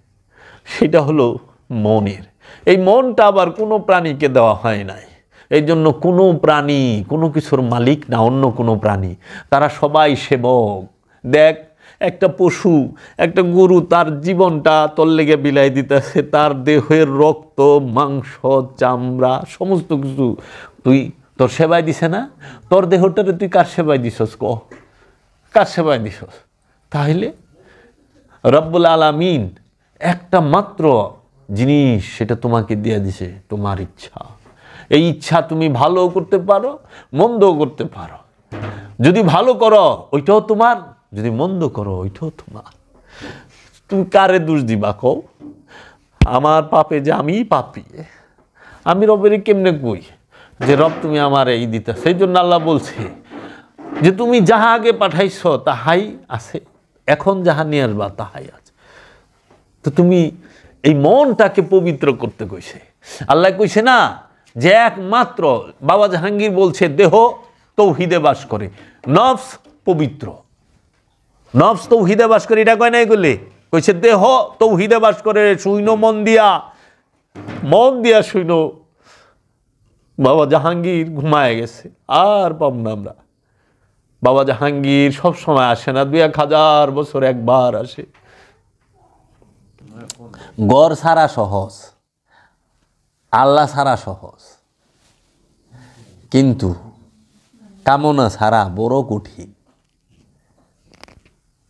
সেটা হলো মনের। এই মনটা আবার কোনো প্রাণীকে দেওয়া হয় নাই। এই জন্য কোনো প্রাণী কোনো কিছুর মালিক না, অন্য কোনো প্রাণী। তারা সবাই সেবক। দেখ, একটা পশু, একটা গরু, তার জীবনটা তোর লেগে বিলাই দিতেছে, তার দেহের রক্ত, মাংস, চামড়া, সমস্ত কিছু তুই তোর সেবায় দিছে না? তোর দেহটারে তুই কার সেবায় দিছস? কার সেবায় দিছস? তাহলে রব্বুল আলামিন একটা মাত্র জিনিস, সেটা তোমাকে দিয়ে দিছে, তোমার ইচ্ছা। এই ইচ্ছা তুমি ভালো করতে পারো, মন্দও করতে পারো। যদি ভালো করো ওইটাও তোমার, যদি মন্দ করো ওইটাও তোমার। তুমি কারে দোষ দিবা কও? আমার পাপে যে আমি পাপী, আমি রবের কেমনে কই যে রব তুমি আমার এই দিতে? সেই জন্য আল্লাহ বলছে যে তুমি যাহা আগে পাঠাইছ তাহাই আছে, এখন যাহা নিয়ে আসবা তাহাই আছে। তো তুমি এই মনটাকে পবিত্র করতে কইছে। আল্লাহ কইছে না যে একমাত্র, বাবা জাহাঙ্গীর বলছে দেহ তৌহিদে বাস করে, নফস পবিত্র, নফস তৌহিদে বাস করে। এটা কয় নাই গেলে কইছে দেহ তৌহিদে বাস করে, শুইনো মন দিয়া, মন দিয়া শুইনো। বাবা জাহাঙ্গীর ঘুমায় গেছে, আর পাব না আমরা। বাবা জাহাঙ্গীর সব সময় আসে না, 2000 বছর একবার আসে। গড় ছাড়া সহজ, আল্লাহ ছাড়া সহজ, কিন্তু কামনা ছাড়া বড় কঠিন।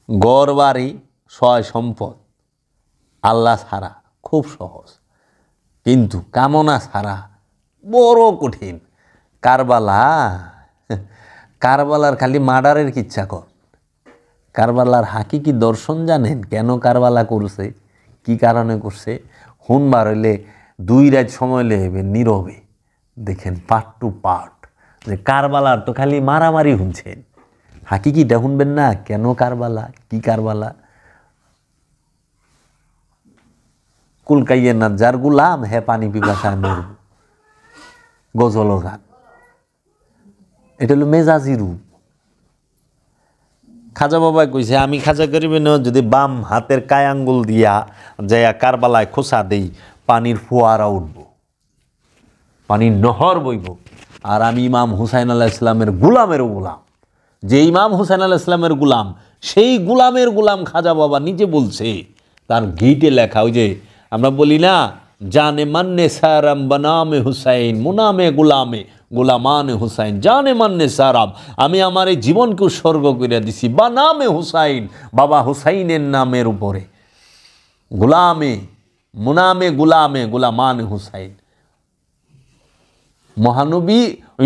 গড় বাড়ি, সয় সম্পদ, আল্লাহ ছাড়া খুব সহজ, কিন্তু কামনা ছাড়া বড় কঠিন। কারবালার খালি মার্ডারের ইচ্ছা কর। কারবালার হাকিকি দর্শন জানেন কেন কারবালা করছে, কি কারণে করছে? হুনবার হইলে 2 রাত সময় লেবে নীরবে দেখেন, পার্ট টু পার্ট, যে কারবালার তো খালি মারামারি শুনছেন, হাকিকিটা শুনবেন না। কেন কারবালা, কি কারবালা? কুলকাইয়ে না যার গুলাম হে পানি পিপাসায় মরব, গজল গান। এটা হলো মেজাজি রূপ। খাজা বাবা কইছে আমি খাজা গরিবেন যদি বাম হাতের কায় আঙ্গুল দিয়া যাইয়া কারবালায় খোসা দেই পানির ফোয়ারা উঠব, পানির নহর বইব, আর আমি ইমাম হুসাইন আলাইহিস সালামের গুলামেরও গুলাম। যে ইমাম হুসাইন আলাইহিস সালামের গুলাম, সেই গুলামের গুলাম খাজা বাবা নিজে বলছে, তার গিটে লেখা। ওই যে আমরা বলি না, জানে মান্নে সারাম বানামে হুসাইন মুনামে গুলামে গুলামানে হুসাইন, জানে মান্নে সারাম, আমি আমার এই জীবনকে উৎসর্গ করে দিছি বানামে হুসাইন, বাবা হুসাইনের নামের উপরে, গুলামে মুনামে গুলামে গুলামানে হুসাইন। মহানবী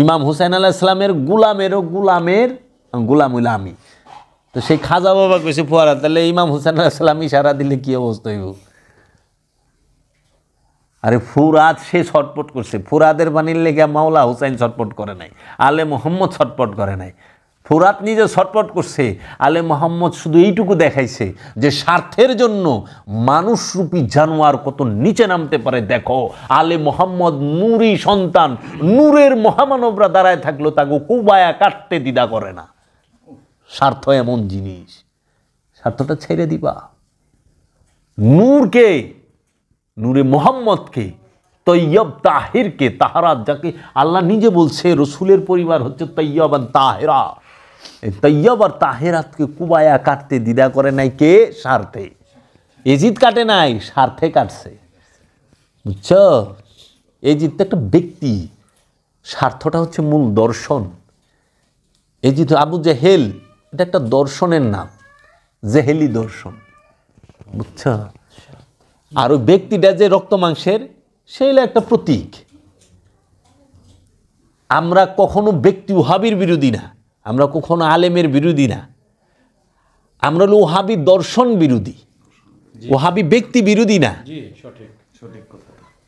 ইমাম হুসাইন আলাইহিস সালামের গুলামেরও গুলামের গুলাম হইল আমি। তো সেই খাজা বাবা কইছে ফোয়ারা, তাহলে ইমাম হুসাইন আলাইহিস সালাম ইশারা দিলে কি অবস্থা হইব? আরে ফুরাত সে ছটপট করছে, ফুরাদের বাণীর লেগে মাওলা হুসাইন ছটপট করে নাই, আলে মোহাম্মদ ছটপট করে নাই। ফুরাত নিজে ছটপট করছে, আলে মোহাম্মদ শুধু এইটুকু দেখাইছে যে স্বার্থের জন্য মানুষরূপী জানোয়ার কত নিচে নামতে পারে দেখো। আলে মোহাম্মদ নূরী সন্তান, নূরের মহামানবরা দাঁড়ায় থাকলো তাকে কুবায়া কাটতে দ্বিধা করে না। স্বার্থ এমন জিনিস, স্বার্থটা ছেড়ে দিবা। নূরকে, নূরে মোহাম্মদকে, তৈয়ব তাহিরকে, তাহারাত যাকে আল্লাহ নিজে বলছে রসুলের পরিবার হচ্ছে তৈয়ব আর তাহেরা, এই তৈয়ব আর তাহেরাতকে কুবায়া কাটতে দ্বিধা করে নাই কে? স্বার্থে। এজিদ কাটে নাই, স্বার্থে কাটছে, বুঝছ? এজিদ তো একটা ব্যক্তি, স্বার্থটা হচ্ছে মূল দর্শন। এজিদ আবু জেহেল এটা একটা দর্শনের নাম, জেহেলি দর্শন, বুঝছ? আর ওই ব্যক্তিটা যে রক্ত মাংসের, সে হলো একটা প্রতীক। আমরা কখনো ব্যক্তি ওহাবির বিরোধী না, আমরা কখনো আলেমের বিরোধী না, আমরা হলো ওহাবি দর্শন বিরোধী, ওহাবি ব্যক্তি বিরোধী না।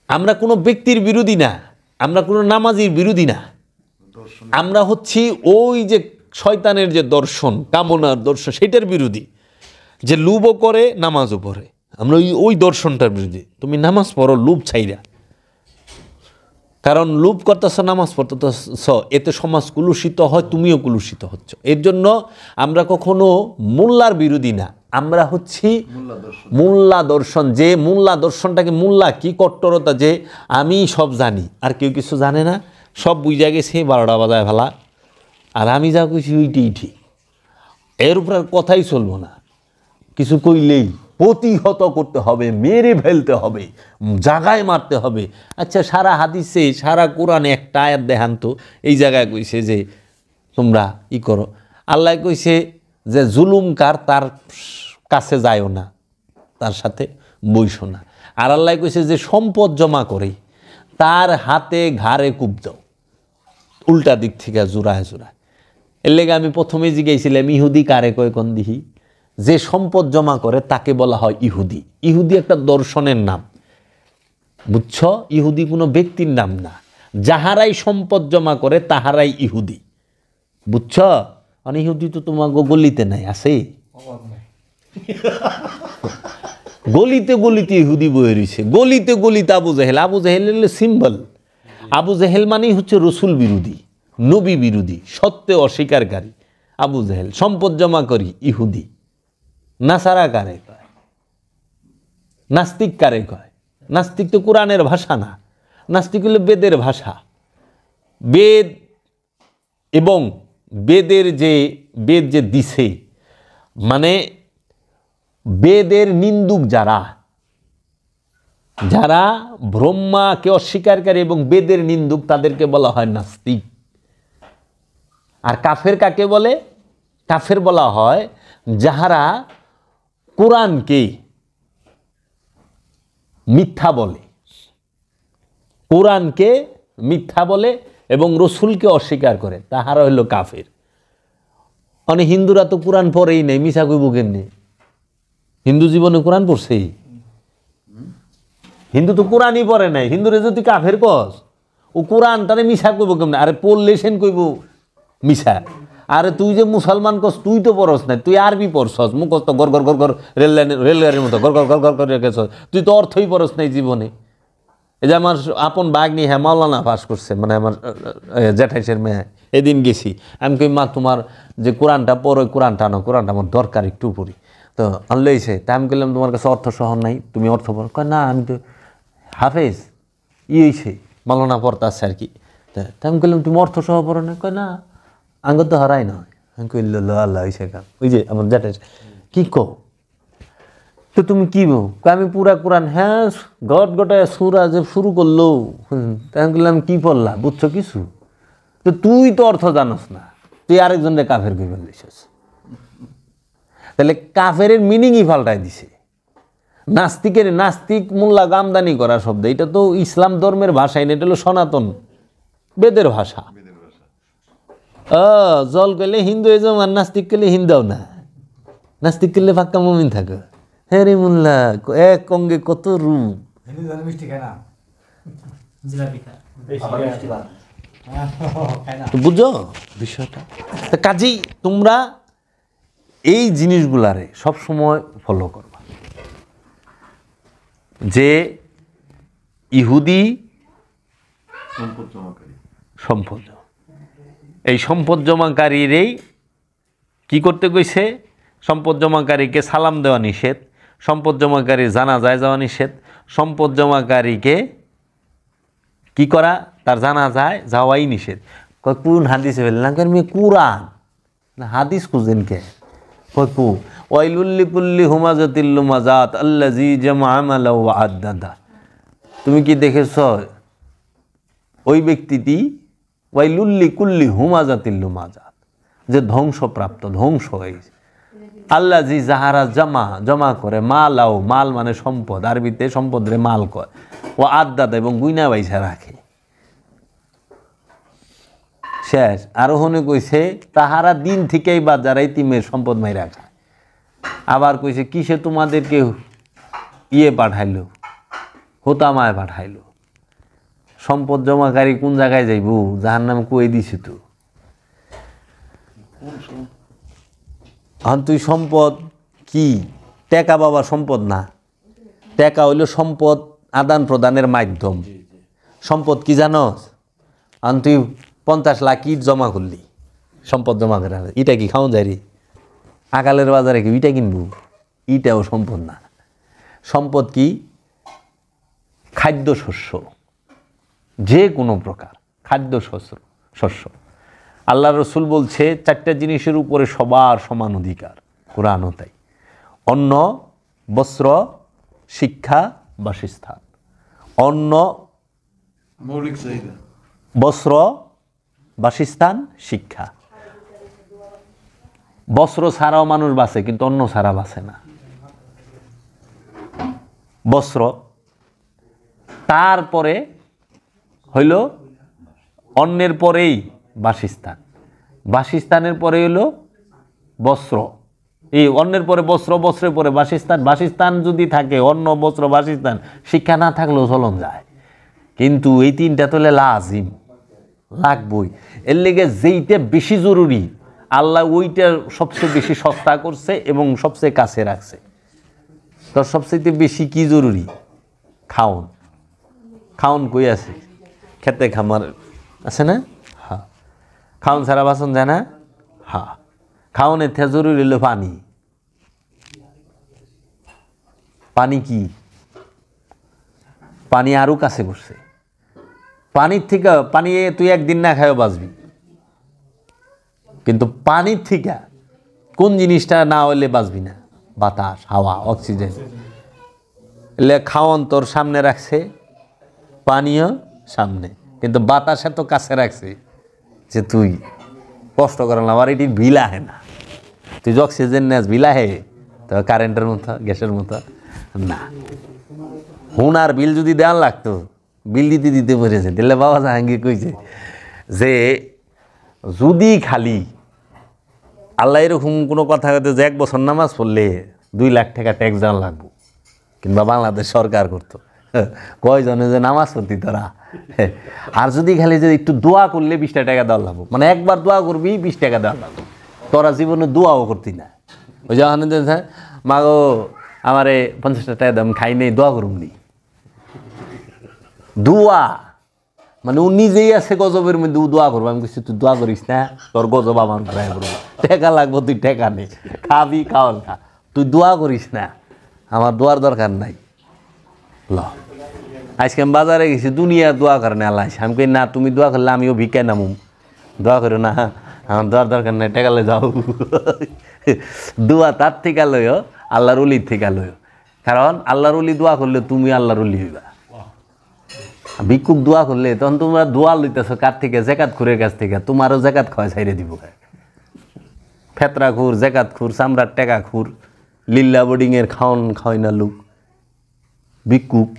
আমরা কোনো ব্যক্তির বিরোধী না, আমরা কোনো নামাজির বিরোধী না, আমরা হচ্ছি ওই যে শয়তানের যে দর্শন, কামনার দর্শন, সেটার বিরোধী। যে লুবও করে নামাজও পড়ে, আমরা ওই দর্শনটার বিরুদ্ধে। তুমি নামাজ পড়ো লুপ ছাইরা, কারণ লুপ করতেছ, নামাজ পড়তেছ, এতে সমাজ কুলুষিত হয়, তুমিও কুলুষিত হচ্ছ। এর জন্য আমরা কখনো মোল্লার বিরোধী না, আমরা হচ্ছি মোল্লা দর্শন। যে মোল্লা দর্শনটাকে, মোল্লা কি কট্টরতা, যে আমি সব জানি আর কেউ কিছু জানে না, সব বুঝা গেছে 12টা বাজায় ফেলা, আর আমি যা কইছি ওইটাই ঠিক, এর উপর আর কথাই চলবো না। কিছু কইলেই প্রতিহত করতে হবে, মেরে ফেলতে হবে, জাগায় মারতে হবে। আচ্ছা, সারা হাদিসে, সারা কোরআনে একটা আয়াত দেখান তো এই জায়গায় কইছে যে তোমরা ই করো। আল্লাহ কইছে যে জুলুমকার তার কাছে যায়ও না, তার সাথে বইসো না। আর আল্লাহ কইছে যে সম্পদ জমা করে তার হাতে ঘাড়ে কূপ দাও, উল্টা দিক থেকে জোড়ায় জোড়ায়। এর লেগে আমি প্রথমে জিজ্ঞাসিলাম ইহুদি কারে কয় কোন দিহি? যে সম্পদ জমা করে তাকে বলা হয় ইহুদি। ইহুদি একটা দর্শনের নাম, বুঝছ? ইহুদি কোনো ব্যক্তির নাম না। যাহারাই সম্পদ জমা করে তাহারাই ইহুদি, বুঝছ? মানে ইহুদি তো তোমাকে গলিতে নাই, আছে গলিতে গলিতে ইহুদি বয়ে রয়েছে, গলিতে গলিতে আবু জেহেল। আবু জেহেল হলো সিম্বল। আবু জেহেল মানেই হচ্ছে রসুল বিরোধী, নবী বিরোধী, সত্যে অস্বীকারী। আবু জেহেল সম্পদ জমা করি ইহুদি। নাসারা কারে কয়? নাস্তিক কারে কয়? নাস্তিক তো কোরআনের ভাষা না, নাস্তিক হলো বেদের ভাষা। বেদ এবং বেদের যে বেদ যে দিছে, মানে বেদের নিন্দুক যারা, যারা ব্রহ্মাকে অস্বীকারী এবং বেদের নিন্দুক, তাদেরকে বলা হয় নাস্তিক। আর কাফের কাকে বলে? কাফের বলা হয় যাহারা কোরআনকে মিথ্যা বলে, কোরআনকে মিথ্যা বলে এবং রসুলকে অস্বীকার করে, তাহারা হইল কাফের। মানে হিন্দুরা তো কোরআন পড়েই নেই, মিছা কইব কেমনে? হিন্দু জীবনে কোরআন পড়ছে? হিন্দু তো কোরআনই পড়ে নাই। হিন্দুরে যদি কাফের কস, ও কোরআন তারে মিছা কইব কেমনে? আরে পড়লে সেন কইব মিছা। আরে তুই যে মুসলমান কস, তুই তো পড়স নাই, তুই আরবি পড়ছস, মুখস্থ গর গর গর গর রেলগাড়ির মতো গর গর গর গর করে রেখেছস, তুই তো অর্থই পড়স নাই জীবনে। এই যে আমার আপন বাগনি হ্যাঁ মাওলানা পাস করছে, মানে আমার জ্যাঠাইসের মেয়ে, এদিন গেছি, আমি কই মা তোমার যে কোরআনটা পড়ো, কোরআনটা আনো, কোরআনটা আমার দরকার একটু পড়ি। তো আনলেইছে, তা আমি বললাম তোমার কাছে অর্থ সহ নাই, তুমি অর্থ পড়ো। কয় না আমি তো হাফেজ, হয়েছে মাওলানা পড়তে আসছে আর কি। তা আমি বললাম তুমি অর্থ সহ পড়ো না? কয় না আঙ্গ তো হারাই নয়। আমি কইল আল্লাহ হয়েছে কাম। ওই যে আমার জ্যাঠাইস কি কো, তো তুমি কি বো? আমি পুরা কোরআন, হ্যাঁ গট গটায় সুরা যে শুরু করলো। তাই বললাম কি পড়লা, বুঝছো কিছু? তো তুই তো অর্থ জানোস না, তুই আরেকজনকে কাফের কই বলছিস। তাহলে কাফের মিনিংই পাল্টাই দিছে। নাস্তিকের, নাস্তিক মোল্লা গামদানি করা শব্দ, এটা তো ইসলাম ধর্মের ভাষাই না, এটা হলো সনাতন বেদের ভাষা। জল গেলে হিন্দু হয়ে যাও, আর নাস্তিক গেলে হিন্দাও না, নাস্তিক গেলে ফাঁকা মুমিন থাকে। হ্যাঁ রে মোল্লা, এক অঙ্গে কত রূপ। বুঝো বিষয়টা? কাজেই তোমরা এই জিনিসগুলারে সবসময় ফলো করবা, যে ইহুদি সম্পদ, এই সম্পদ জমাকারীরই কি করতে কইছে? সম্পদ জমাকারীকে সালাম দেওয়া নিষেধ, সম্পদ জমাকারী জানাজায় যাওয়া নিষেধ, সম্পদ জমাকারীকে কি করা, তার জানাজায় যাওয়াই নিষেধ। কোন হাদিসে বললেন? আমি কুরআন না হাদিস খুঁজেন কে? কু ওয়াইলুল্লি কুল্লি হুমাজাতিল লুমাজাত আল্লাযী জামা মালা ওয়া আদ্দাদা। তুমি কি দেখেছ ওই ব্যক্তিটি ওয়াইলুল্লি কুল্লি হুমাজাতিল লুমাজাত, যে ধ্বংসপ্রাপ্ত, ধ্বংস হয়েছে। আল্লাযী যাহারা জমা করে, মালাও, মাল মানে সম্পদ, আরবিতে সম্পদ রে মাল কয়, ও আদ্দাদা এবং গুইনা বাইসা রাখে। শেষ। আরো হনে কইছে তাহারা দিন থেকেই বা যারা ইতিমের সম্পদ মাইরা খায়। আবার কইছে কিসে তোমাদেরকে পাঠাইলো, হোতামায় পাঠাইলো। সম্পদ জমাকারী কোন জায়গায় যাইব? জাহান্নামে কই দিছি তো। তুই সম্পদ কি টাকা বাবা সম্পদ না, টাকা হইল সম্পদ আদান প্রদানের মাধ্যম। সম্পদ কি জানোস? তুই 50 লাখ ইট জমা করলি, সম্পদ জমা করে, ইটা কি খাওয়া যায় রে? আকালের বাজারে কি ইটা কিনবো? ইটাও সম্পদ না। সম্পদ কি? খাদ্য শস্য, যে কোনো প্রকার খাদ্য শস্য। আল্লাহ রসুল বলছে 4টা জিনিসের উপরে সবার সমান অধিকার, কোরআনও তাই। অন্ন, বস্ত্র, শিক্ষা, বাসস্থান। অন্ন, মৌলিক চাহিদা, বস্ত্র, বাসস্থান, শিক্ষা। বস্ত্র ছাড়াও মানুষ বাঁচে, কিন্তু অন্ন ছাড়া বাঁচে না। বস্ত্র, তারপরে হইল অন্নের পরেই বাসস্থান, বাসস্থানের পরে হইল বস্ত্র। এই অন্নের পরে বস্ত্র, বস্ত্রের পরে বাসস্থান। বাসস্থান যদি থাকে, অন্ন, বস্ত্র, বাসস্থান, শিক্ষা না থাকলেও চলন যায়। কিন্তু এই 3টা তো লাজিম, লাগবই। এর লেগে যেইটা বেশি জরুরি আল্লাহ ওইটা সবচেয়ে বেশি সস্তা করছে এবং সবচেয়ে কাছে রাখছে। তো সবচেয়ে বেশি কি জরুরি? খাওন। খাওন কই আছে? খেতে খামার আছে না? হ্যাঁ। খাওন ছাড়া বাসন যায় না? হ্যাঁ। খাওনের থেকে জরুরি হলো পানি। পানি কি? পানি আরও কাছে করছে। পানির থেকে, পানি তুই একদিন না খায়ও বাঁচবি, কিন্তু পানির থেকে কোন জিনিসটা না হলে বাঁচবি না? বাতাস, হাওয়া, অক্সিজেন। এলে খাওয়ান তোর সামনে রাখছে, পানীয় সামনে, কিন্তু বাতাস এত কাছে রাখছে যে তুই কষ্ট করাল। আবার এটি বিল আহে না। তুই যে অক্সিজেন নেস বিল আহে, তো কারেন্টের মতো, গ্যাসের মতো না। হুনার বিল যদি দেওয়ার লাগতো, বিল দিতে পেরেছে। দিলে বাবা জাহাঙ্গীর কইছে যে যদি খালি আল্লাহ এরকম কোনো কথা হতো যে 1 বছর নামাজ পড়লে 2 লাখ টাকা ট্যাক্স দেওয়া লাগবো, কিংবা বাংলাদেশ সরকার করতো, কয়জনে যে নামাজ পড়তি তোরা। আর যদি খালি যে একটু দোয়া করলে 20 টাকা দেওয়া লাগবো, মানে একবার দোয়া করবি 20 টাকা দেওয়া লাগবো। তোরা জীবনে দোয়াও করতি না। ওই যখন মাগো আমারে 50 টাকা দাম খাই নেই, দোয়া করুন নি। দোয়া মানে ও নিজেই আছে গজবের মধ্যে ও দোয়া করবো। আমি কিছু তুই দোয়া করিস না, তোর গজব আমার ঘুরাই করবো, টেকা লাগবো, তুই টেকা নে, খাবি খাওয়ান খা, তুই দোয়া করিস না, আমার দোয়ার দরকার নাই। ল আজকে আমি বাজারে গেছি, দুনিয়া দোয়া করে না আল্লাহ, আমি কই না তুমি দোয়া করলে আমিও ভিক্ষায় নামুম, দোয়া করো না, আমার দোয়ার দরকার নাই, টেকালে যাও। দোয়া তার থেকে লইও, আল্লাহর অলির থেকে লইও, কারণ আল্লাহর অলি দোয়া করলে তুমি আল্লাহর অলি হইবা। ভিক্ষুক দোয়া করলে তখন তোমরা দোয়া লইতেছো কার থেকে? জাকাত খুরের কাছ থেকে। তোমারও জাকাত খাওয়া ছাইড়ে দিব, ফেতরা খুর, জাকাত খুর, চামড়ার টেকা খুর, লিল্লা বোর্ডিংয়ের খাওয়ান খাওয়াই না লোক ভিক্ষুক।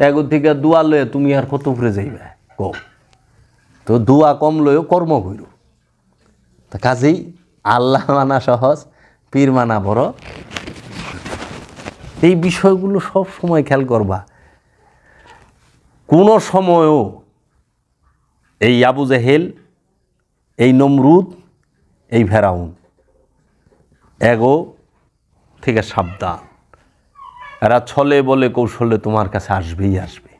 এগো থেকে দোয়া লয়ে তুমি আর কত উপরে যাইবা কো? তো দোয়া কম লয়েও কর্ম করো। তা কাজেই আল্লাহ মানা সহজ, পীর মানা বড়। এই বিষয়গুলো সব সময় খেয়াল করবা। কোনো সময়ও এই আবু জেহেল, এই নমরুদ, এই ফেরাউন এগো থেকে সাবধান। এরা ছলে বলে কৌশলে তোমার কাছে আসবেই আসবে।